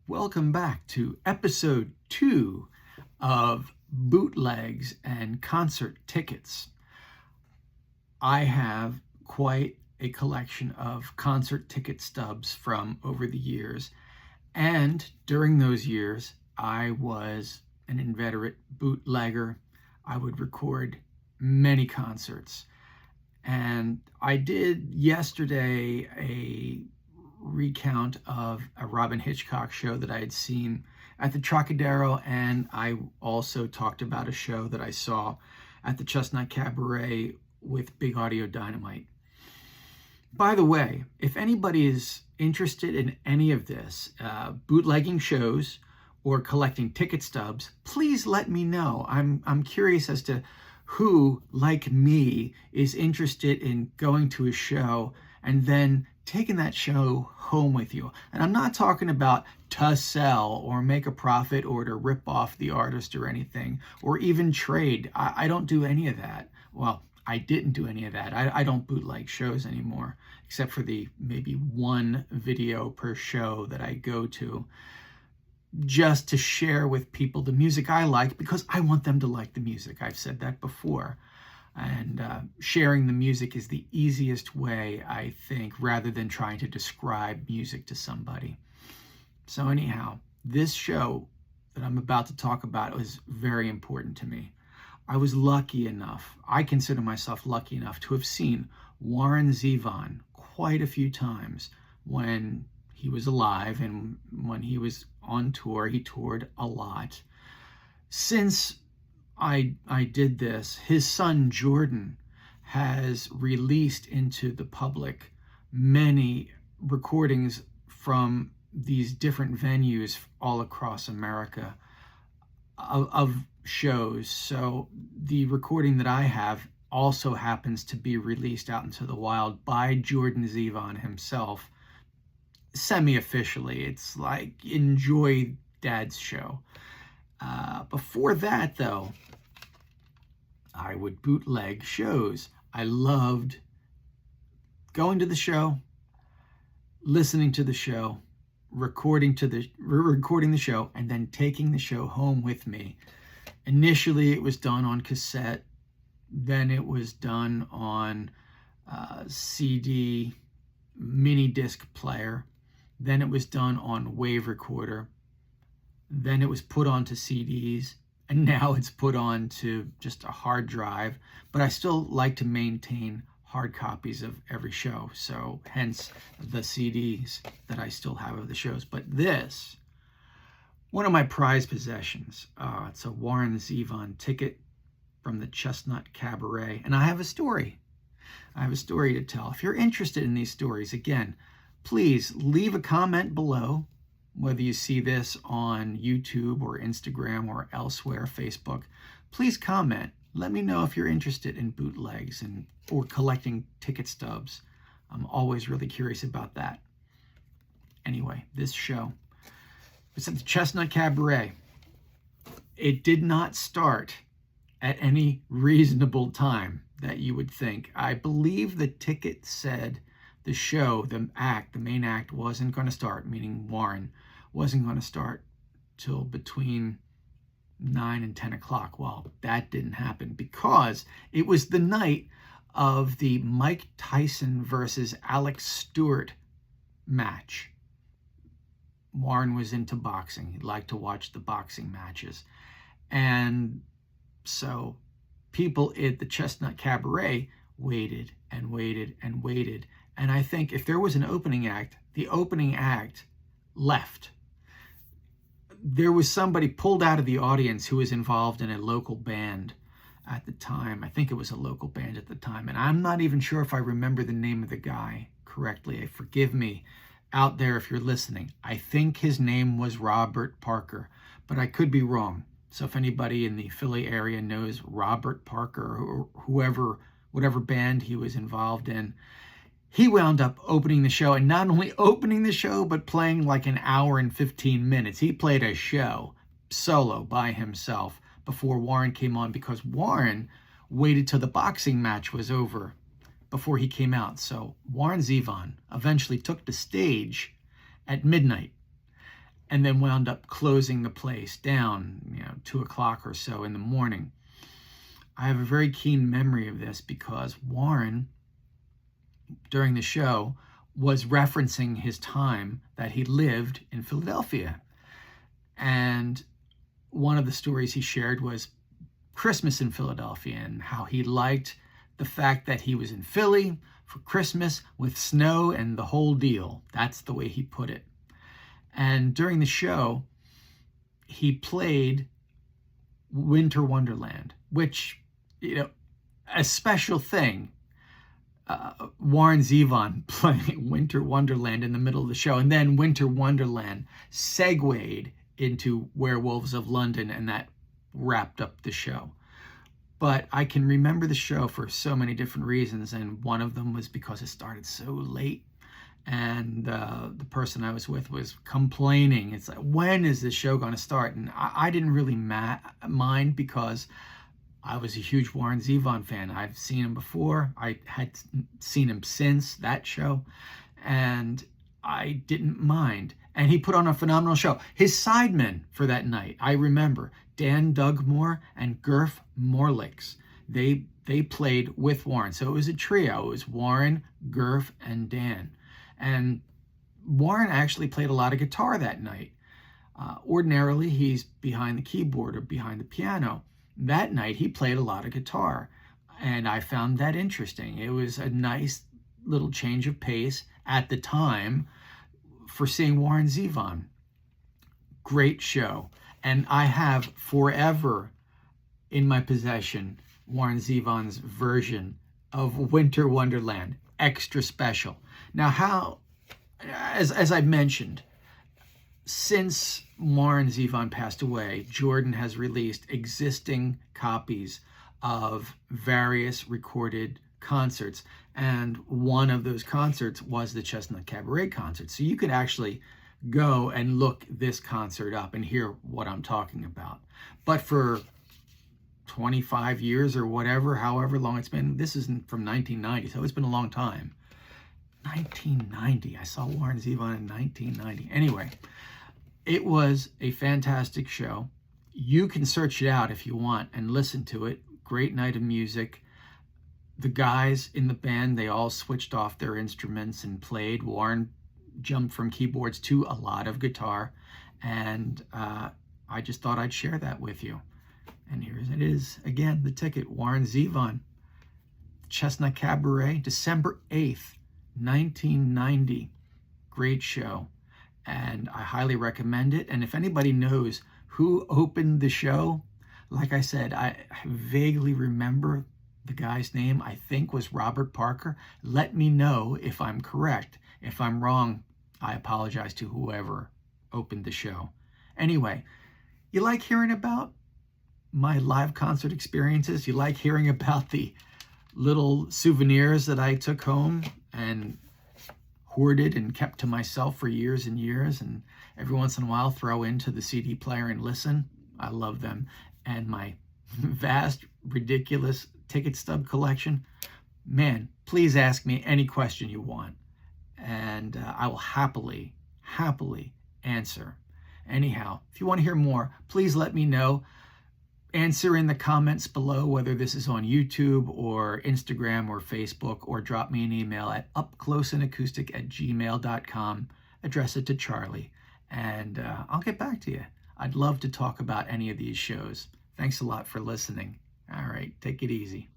Welcome back to episode 2 of Bootlegs and Concert Tickets. I have quite a collection of concert ticket stubs from over the years, and during those years, I was an inveterate bootlegger. I would record many concerts, and I did yesterday a recount of a Robin Hitchcock show that I had seen at the Trocadero, and I also talked about a show that I saw at the Chestnut Cabaret with Big Audio Dynamite. By the way, if anybody is interested in any of this, bootlegging shows or collecting ticket stubs, please let me know. I'm curious as to who, like me, is interested in going to a show and then taking that show home with you. And I'm not talking about to sell or make a profit or to rip off the artist or anything, or even trade. I don't do any of that. Well, I didn't do any of that. I don't bootleg shows anymore, except for the maybe one video per show that I go to, just to share with people the music I like, because I want them to like the music. I've said that before. And sharing the music is the easiest way, I think, rather than trying to describe music to somebody. So anyhow, this show that I'm about to talk about was very important to me. I was lucky enough, I consider myself lucky enough, to have seen Warren Zevon quite a few times when he was alive, and when he was on tour, he toured a lot. Since I did this, his son Jordan has released into the public many recordings from these different venues all across America of shows. So the recording that I have also happens to be released out into the wild by Jordan Zevon himself, semi-officially. It's like, enjoy Dad's show. Before that, though, I would bootleg shows. I loved going to the show, listening to the show, recording the show, and then taking the show home with me. Initially, it was done on cassette. Then it was done on CD, mini disc player. Then it was done on wave recorder. Then it was put onto CDs, and now it's put on to just a hard drive. But I still like to maintain hard copies of every show, so hence the CDs that I still have of the shows. But this, one of my prized possessions, it's a Warren Zevon ticket from the Chestnut Cabaret, and I have a story. I have a story to tell. If you're interested in these stories, again, please leave a comment below, whether you see this on YouTube or Instagram or elsewhere, Facebook. Please comment. Let me know if you're interested in bootlegs or collecting ticket stubs. I'm always really curious about that. Anyway, this show was at the Chestnut Cabaret. It did not start at any reasonable time that you would think. I believe the ticket said the show, the main act wasn't going to start, meaning Warren wasn't going to start till between 9 and 10 o'clock. Well, that didn't happen because it was the night of the Mike Tyson versus Alex Stewart match. Warren was into boxing. He liked to watch the boxing matches. And so people at the Chestnut Cabaret waited and waited and waited. And I think if there was an opening act, the opening act left. There was somebody pulled out of the audience who was involved in a local band at the time. I think it was a local band at the time. And I'm not even sure if I remember the name of the guy correctly. Forgive me out there if you're listening. I think his name was Robert Parker, but I could be wrong. So if anybody in the Philly area knows Robert Parker or whatever band he was involved in, he wound up opening the show, and not only opening the show, but playing like an hour and 15 minutes. He played a show solo by himself before Warren came on, because Warren waited till the boxing match was over before he came out. So Warren Zevon eventually took the stage at midnight. and then wound up closing the place down, 2 o'clock or so in the morning. I have a very keen memory of this because Warren, during the show, was referencing his time that he lived in Philadelphia. And one of the stories he shared was Christmas in Philadelphia and how he liked the fact that he was in Philly for Christmas with snow and the whole deal. That's the way he put it. And during the show, he played Winter Wonderland, which, a special thing. Warren Zevon playing Winter Wonderland in the middle of the show, and then Winter Wonderland segued into Werewolves of London, and that wrapped up the show. But I can remember the show for so many different reasons, and one of them was because it started so late, and the person I was with was complaining. It's like, when is this show going to start? And I didn't really mind because I was a huge Warren Zevon fan. I've seen him before. I had seen him since that show, and I didn't mind. And he put on a phenomenal show. His sidemen for that night, I remember, Dan Dugmore and Gerf Morlix. They played with Warren. So it was a trio. It was Warren, Gerf, and Dan. And Warren actually played a lot of guitar that night. Ordinarily, he's behind the keyboard or behind the piano. That night, he played a lot of guitar, and I found that interesting. It was a nice little change of pace at the time for seeing Warren Zevon. Great show. And I have forever in my possession Warren Zevon's version of Winter Wonderland, extra special. Now, as I mentioned, since Warren Zevon passed away, Jordan has released existing copies of various recorded concerts. And one of those concerts was the Chestnut Cabaret concert. So you could actually go and look this concert up and hear what I'm talking about. But for 25 years or whatever, however long it's been, this isn't from 1990, so it's been a long time. 1990. I saw Warren Zevon in 1990. Anyway, it was a fantastic show. You can search it out if you want and listen to it. Great night of music. The guys in the band, they all switched off their instruments and played. Warren jumped from keyboards to a lot of guitar. And I just thought I'd share that with you. And here it is again, the ticket. Warren Zevon, Chestnut Cabaret, December 8th, 1990. Great show. And I highly recommend it. And if anybody knows who opened the show, like I said, I vaguely remember the guy's name. I think was Robert Parker. Let me know if I'm correct. If I'm wrong, I apologize to whoever opened the show. Anyway, you like hearing about my live concert experiences? You like hearing about the little souvenirs that I took home and hoarded and kept to myself for years and years, and every once in a while throw into the CD player and listen? I love them. And my vast, ridiculous ticket stub collection, man, please ask me any question you want, and I will happily answer. Anyhow, if you want to hear more, please let me know. Answer in the comments below whether this is on YouTube or Instagram or Facebook, or drop me an email at upcloseandacoustic@gmail.com. Address it to Charlie, and I'll get back to you. I'd love to talk about any of these shows. Thanks a lot for listening. All right, take it easy.